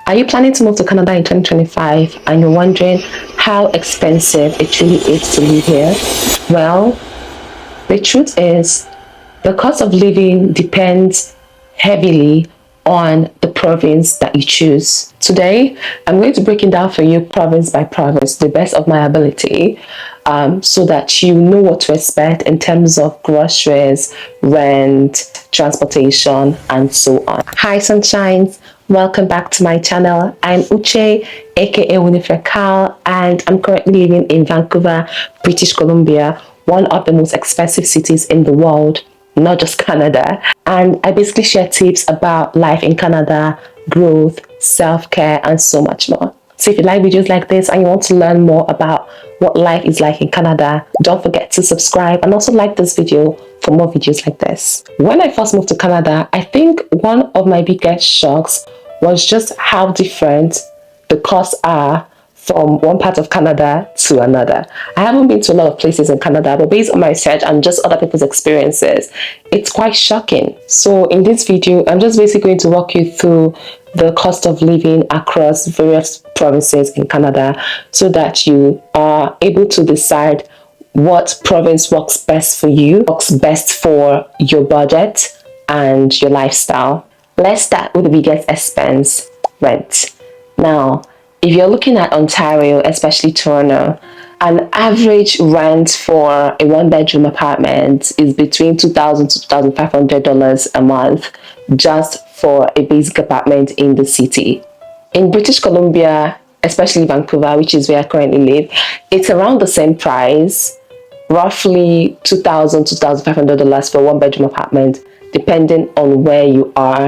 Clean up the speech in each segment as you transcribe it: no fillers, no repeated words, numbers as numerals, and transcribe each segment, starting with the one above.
Are you planning to move to Canada in 2025 and you're wondering how expensive it truly is to live here? Well, the truth is the cost of living depends heavily on the province that you choose. Today, I'm going to break it down for you province by province, the best of my ability, so that you know what to expect in terms of groceries, rent, transportation, and so on. Hi, sunshines. Welcome back to my channel. I'm Uche, aka Winifred Carl, and I'm currently living in Vancouver, British Columbia, one of the most expensive cities in the world, not just Canada. And I basically share tips about life in Canada, growth, self-care, and so much more. So if you like videos like this and you want to learn more about what life is like in Canada, don't forget to subscribe and also like this video for more videos like this. When I first moved to Canada, I think one of my biggest shocks was just how different the costs are from one part of Canada to another. I haven't been to a lot of places in Canada, but based on my research and just other people's experiences, it's quite shocking. So in this video, I'm just basically going to walk you through the cost of living across various provinces in Canada so that you are able to decide what province works best for you, works best for your budget and your lifestyle. Let's start with the biggest expense, rent. Now, if you're looking at Ontario, especially Toronto, an average rent for a one-bedroom apartment is between $2,000 to $2,500 a month just for a basic apartment in the city. In British Columbia, especially Vancouver, which is where I currently live, it's around the same price, roughly $2,000 to $2,500 for a one-bedroom apartment, depending on where you are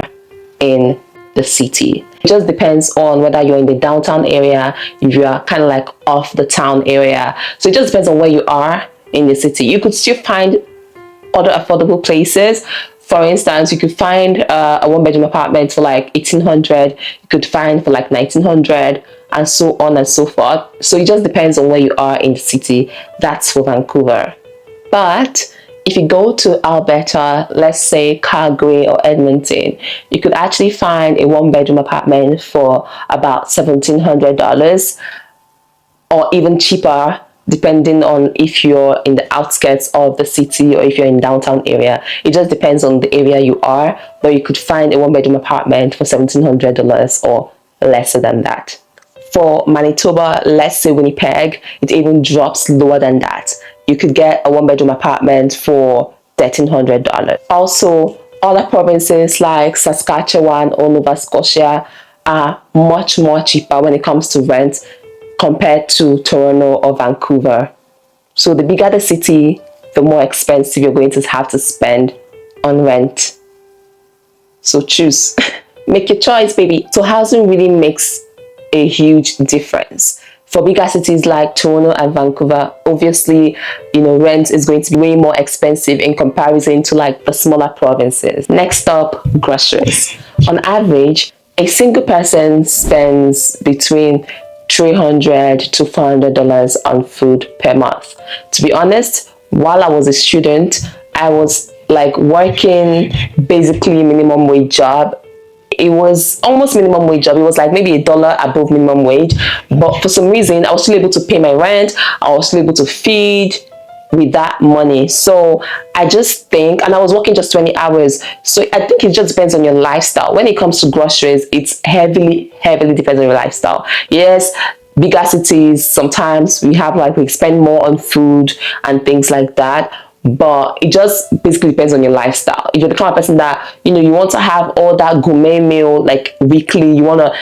in the city. It just depends on whether you're in the downtown area, if you are kind of like off the town area. So it just depends on where you are in the city. You could still find other affordable places. For instance, you could find a one-bedroom apartment for like $1,800. You could find for like $1,900, and so on and so forth. So it just depends on where you are in the city. That's for Vancouver. But if you go to Alberta, let's say Calgary or Edmonton, you could actually find a one-bedroom apartment for about $1,700 or even cheaper, depending on if you're in the outskirts of the city or if you're in downtown area. It just depends on the area you are, but you could find a one-bedroom apartment for $1,700 or lesser than that. For Manitoba, let's say Winnipeg, it even drops lower than that. You could get a one-bedroom apartment for $1,300. Also, other provinces like Saskatchewan or Nova Scotia are much more cheaper when it comes to rent compared to Toronto or Vancouver. So the bigger the city, the more expensive you're going to have to spend on rent. So choose. Make your choice, baby. So housing really makes a huge difference. For bigger cities like Toronto and Vancouver, obviously, rent is going to be way more expensive in comparison to like the smaller provinces. Next up, groceries. On average, a single person spends between $300 to $400 on food per month. To be honest, while I was a student, I was like working basically minimum wage job. It was almost minimum wage job. It was like maybe $1 above minimum wage, but for some reason I was still able to pay my rent. I was still able to feed with that money. So I just think, and I was working just 20 hours. So I think it just depends on your lifestyle. When it comes to groceries, it's heavily depends on your lifestyle. Yes, bigger cities, sometimes we spend more on food and things like that. But it just basically depends on your lifestyle. If you're the kind of person that you want to have all that gourmet meal like weekly, you wanna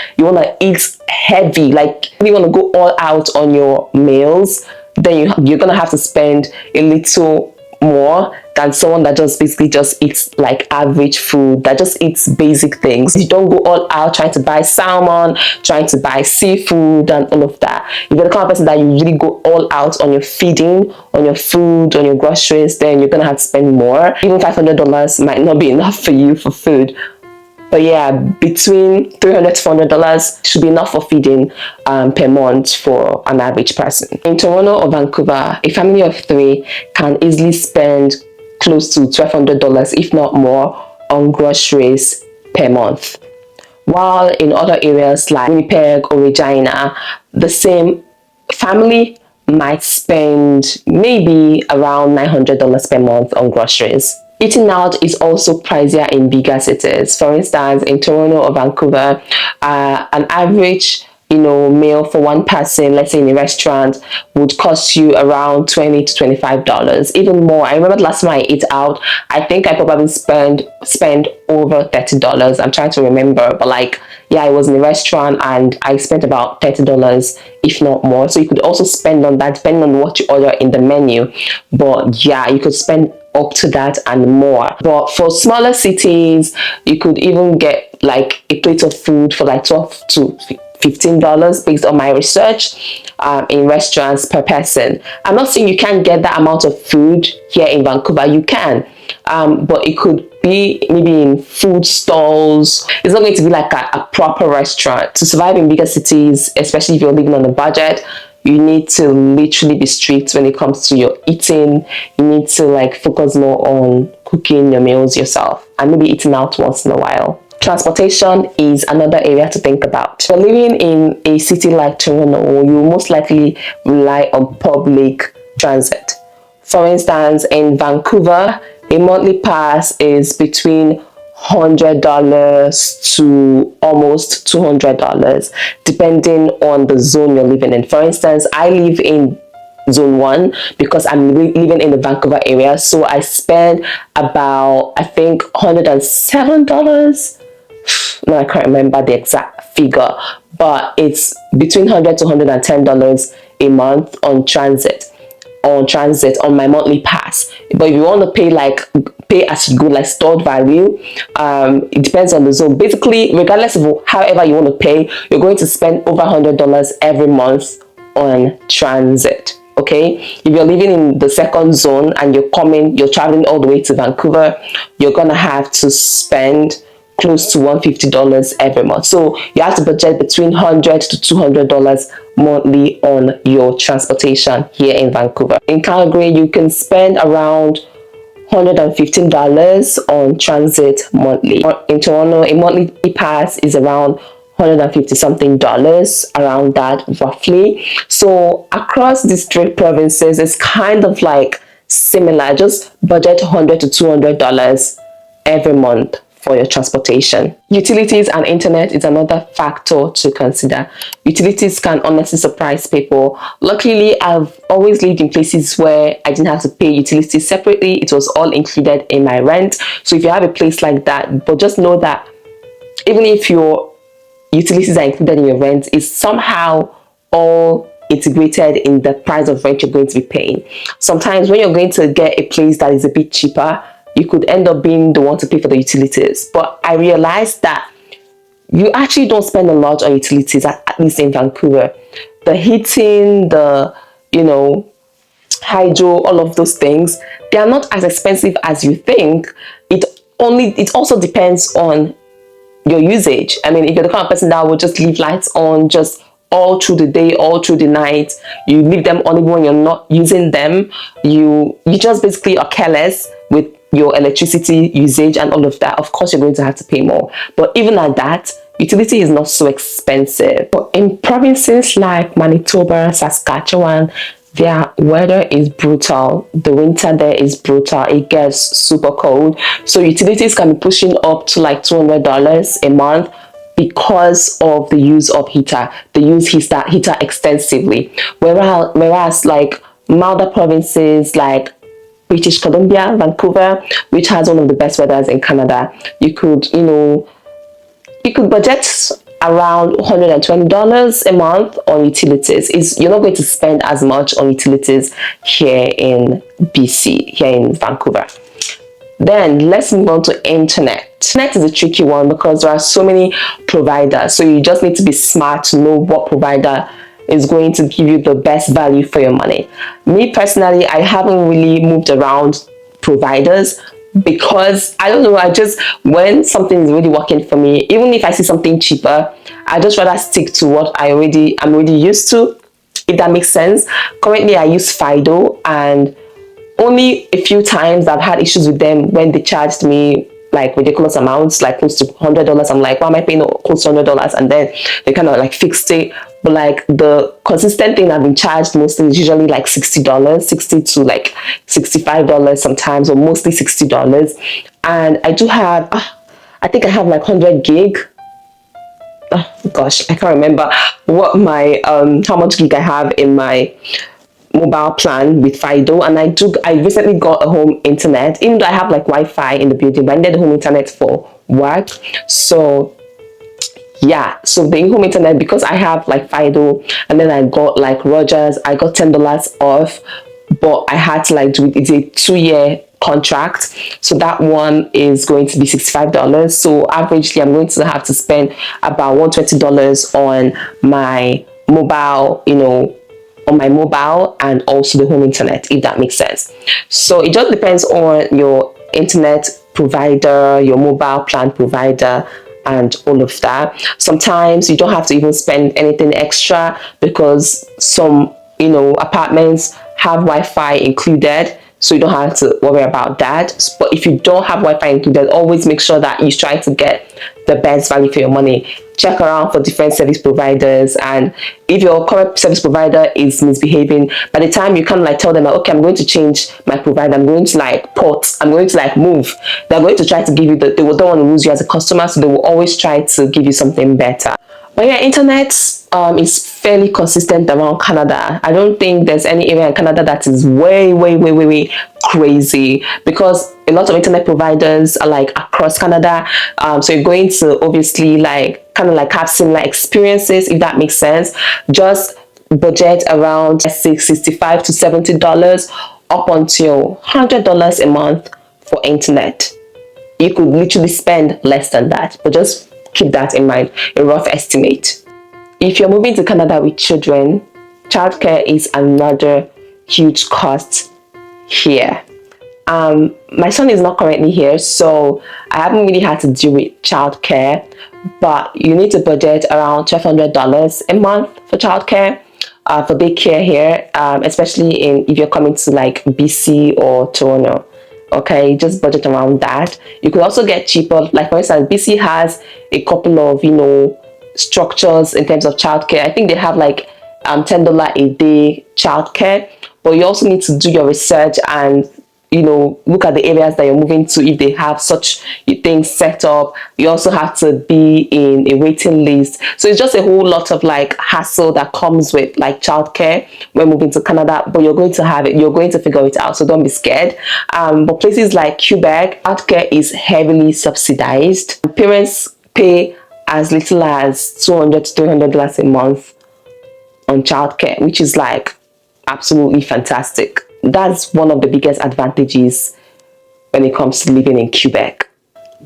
eat heavy, like you want to go all out on your meals, then you're gonna have to spend a little more than someone that just basically just eats like average food, that just eats basic things. You don't go all out trying to buy salmon, trying to buy seafood and all of that. If you're the kind of person that you really go all out on your feeding, on your food, on your groceries, then you're gonna have to spend more. Even $500 might not be enough for you for food. But yeah, between $300 to $400 should be enough for feeding per month for an average person. In Toronto or Vancouver, a family of 3 can easily spend close to $1,200, if not more, on groceries per month. while in other areas like Winnipeg or Regina, the same family might spend maybe around $900 per month on groceries. Eating out is also pricier in bigger cities. For instance, in Toronto or Vancouver, an average meal for one person, let's say in a restaurant, would cost you around $20 to $25, even more. I remember the last time I ate out, I think I probably spent over $30. I'm trying to remember, but like, yeah, I was in a restaurant and I spent about $30, if not more. So you could also spend on that depending on what you order in the menu. But yeah, you could spend up to that and more. But for smaller cities, you could even get like a plate of food for like $12 to $15 based on my research, in restaurants per person. I'm not saying you can't get that amount of food here in Vancouver. You can, but it could be maybe in food stalls. It's not going to be like a proper restaurant. To survive in bigger cities, especially if you're living on a budget, you need to literally be strict when it comes to your eating. You need to like focus more on cooking your meals yourself and maybe eating out once in a while. Transportation is another area to think about. If you're living in a city like Toronto, you most likely rely on public transit. For instance, in Vancouver, a monthly pass is between $100 to almost $200, depending on the zone you're living in. For instance, I live in zone 1 because I'm living in the Vancouver area, so I spend about, I think, $107. No, I can't remember the exact figure, but it's between $100 to $110 a month on transit on my monthly pass. But if you want to pay as you go, like stored value, it depends on the zone. Basically, regardless of however you want to pay, you're going to spend over $100 every month on transit. Okay, if you're living in the second zone and you're traveling all the way to Vancouver, you're gonna have to spend close to $150 every month. So you have to budget between $100 to $200 monthly on your transportation here in Vancouver. In Calgary, you can spend around $115 on transit monthly. In Toronto, a monthly pass is around $150 something, around that roughly. So across these three provinces, it's kind of like similar. Just budget $100 to $200 every month for your transportation. Utilities and internet is another factor to consider. Utilities can honestly surprise people. Luckily, I've always lived in places where I didn't have to pay utilities separately. It was all included in my rent. So if you have a place like that, but just know that even if your utilities are included in your rent, it's somehow all integrated in the price of rent you're going to be paying. Sometimes when you're going to get a place that is a bit cheaper, you could end up being the one to pay for the utilities. But I realized that you actually don't spend a lot on utilities, at least in Vancouver. The heating, the hydro, all of those things, they are not as expensive as you think. It also depends on your usage. I mean, if you're the kind of person that will just leave lights on just all through the day, all through the night, you leave them on even when you're not using them, you just basically are careless with your electricity usage and all of that, of course you're going to have to pay more. But even at that, utility is not so expensive. But in provinces like Manitoba, Saskatchewan, their weather is brutal. The winter there is brutal. It gets super cold. So utilities can be pushing up to like $200 a month because of the use of heater. They use heater extensively. Whereas like milder provinces like British Columbia, Vancouver, which has one of the best weathers in Canada, you could budget around $120 a month on utilities. You're not going to spend as much on utilities here in BC, here in Vancouver. Then let's move on to internet. Internet is a tricky one because there are so many providers. So you just need to be smart to know what provider is going to give you the best value for your money. Me personally, I haven't really moved around providers because I don't know, when something is really working for me, even if I see something cheaper, I just rather stick to what I'm already used to, if that makes sense. Currently, I use Fido, and only a few times I've had issues with them when they charged me like ridiculous amounts, like close to $100. I'm like, why am I paying close to $100? And then they kind of like fixed it. But like the consistent thing I've been charged mostly is usually like $60, 60 to like $65 sometimes, or mostly $60. And I do have, I think I have like 100 gig. Oh gosh, I can't remember what my how much gig I have in my mobile plan with Fido. And I recently got a home internet, even though I have like Wi-Fi in the building, but I needed home internet for work. So yeah, so the home internet, because I have like Fido, and then I got like Rogers, I got $10 off, but I had to like do it. It's a 2-year contract, so that one is going to be $65. So averagely I'm going to have to spend about $120 on my mobile, on my mobile, and also the home internet, if that makes sense. So it just depends on your internet provider, your mobile plan provider, and all of that. Sometimes you don't have to even spend anything extra, because some apartments have Wi-Fi included, so you don't have to worry about that. But if you don't have Wi-Fi included, always make sure that you try to get the best value for your money. Check around for different service providers, and if your current service provider is misbehaving, by the time you kind of like tell them like, okay, I'm going to change my provider, I'm going to like port, I'm going to like move, they're going to try to give you they don't want to lose you as a customer, so they will always try to give you something better. But yeah, internet is fairly consistent around Canada. I don't think there's any area in Canada that is way crazy, because a lot of internet providers are like across Canada. So you're going to obviously like kind of like have similar experiences, if that makes sense. Just budget around $65 to $70 up until $100 a month for internet. You could literally spend less than that, but just keep that in mind, a rough estimate. If you're moving to Canada with children, childcare is another huge cost here. My son is not currently here, so I haven't really had to deal with childcare, but you need to budget around $1,200 a month for childcare, for daycare here, especially if you're coming to like BC or Toronto. Okay, just budget around that. You could also get cheaper, like for instance, BC has a couple of structures in terms of childcare. I think they have like $10 a day childcare, but you also need to do your research and look at the areas that you're moving to, if they have such things set up. You also have to be in a waiting list, so it's just a whole lot of like hassle that comes with like childcare when moving to Canada. But you're going to have it, you're going to figure it out, so don't be scared. But places like Quebec, childcare is heavily subsidized. Parents pay as little as $200 to $300 a month on childcare, which is like absolutely fantastic. That's one of the biggest advantages when it comes to living in Quebec.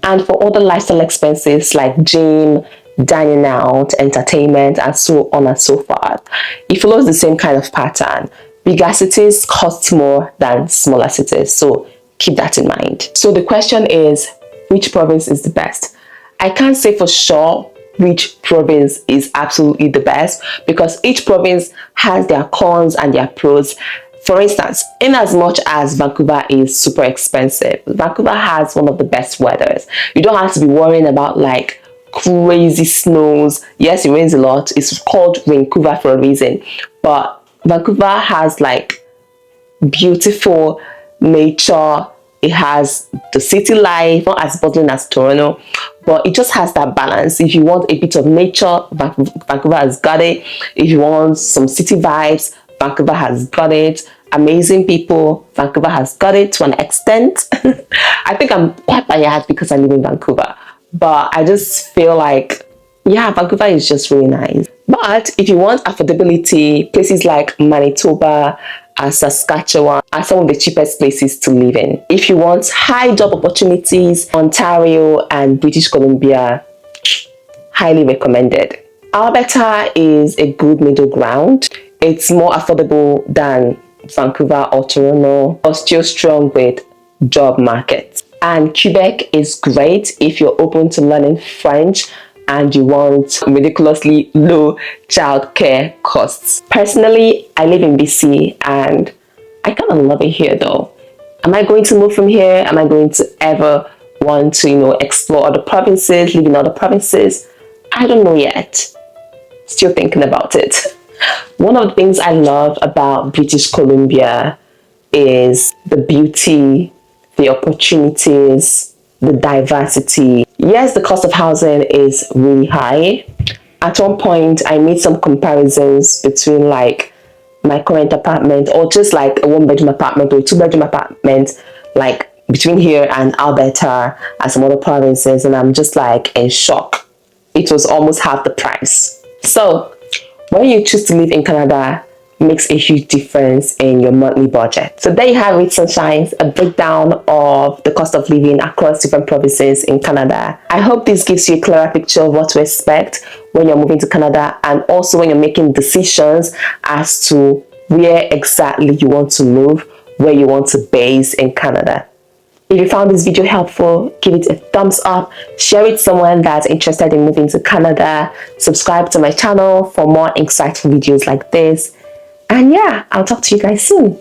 And for other lifestyle expenses like gym, dining out, entertainment, and so on and so forth, it follows the same kind of pattern. Bigger cities cost more than smaller cities, so keep that in mind. So the question is, which province is the best? I can't say for sure which province is absolutely the best, because each province has their cons and their pros. For instance, in as much as Vancouver is super expensive, Vancouver has one of the best weathers. You don't have to be worrying about like crazy snows. Yes, it rains a lot. It's called Vancouver for a reason. But Vancouver has like beautiful nature. It has the city life, not as bustling as Toronto, but it just has that balance. If you want a bit of nature, Vancouver has got it. If you want some city vibes, Vancouver has got it. Amazing people, Vancouver has got it to an extent. I think I'm quite biased because I live in Vancouver, but I just feel like, yeah, Vancouver is just really nice. But if you want affordability, places like Manitoba and Saskatchewan are some of the cheapest places to live in. If you want high job opportunities, Ontario and British Columbia, highly recommended. Alberta is a good middle ground. It's more affordable than Vancouver or Toronto, but still strong with job markets. And Quebec is great if you're open to learning French and you want ridiculously low childcare costs. Personally, I live in BC and I kind of love it here though. Am I going to move from here? Am I going to ever want to, explore other provinces, live in other provinces. I don't know yet. Still thinking about it. One of the things I love about British Columbia is the beauty, the opportunities, the diversity. Yes, the cost of housing is really high. At one point, I made some comparisons between like my current apartment or just like a one bedroom apartment or a two bedroom apartment, like between here and Alberta and some other provinces, and I'm just like in shock. It was almost half the price. So when you choose to live in Canada, makes a huge difference in your monthly budget. So there you have it, sunshines, a breakdown of the cost of living across different provinces in Canada. I hope this gives you a clearer picture of what to expect when you're moving to Canada, and also when you're making decisions as to where exactly you want to move, where you want to base in Canada. If you found this video helpful, give it a thumbs up, share it with someone that's interested in moving to Canada, subscribe to my channel for more insightful videos like this. And yeah, I'll talk to you guys soon.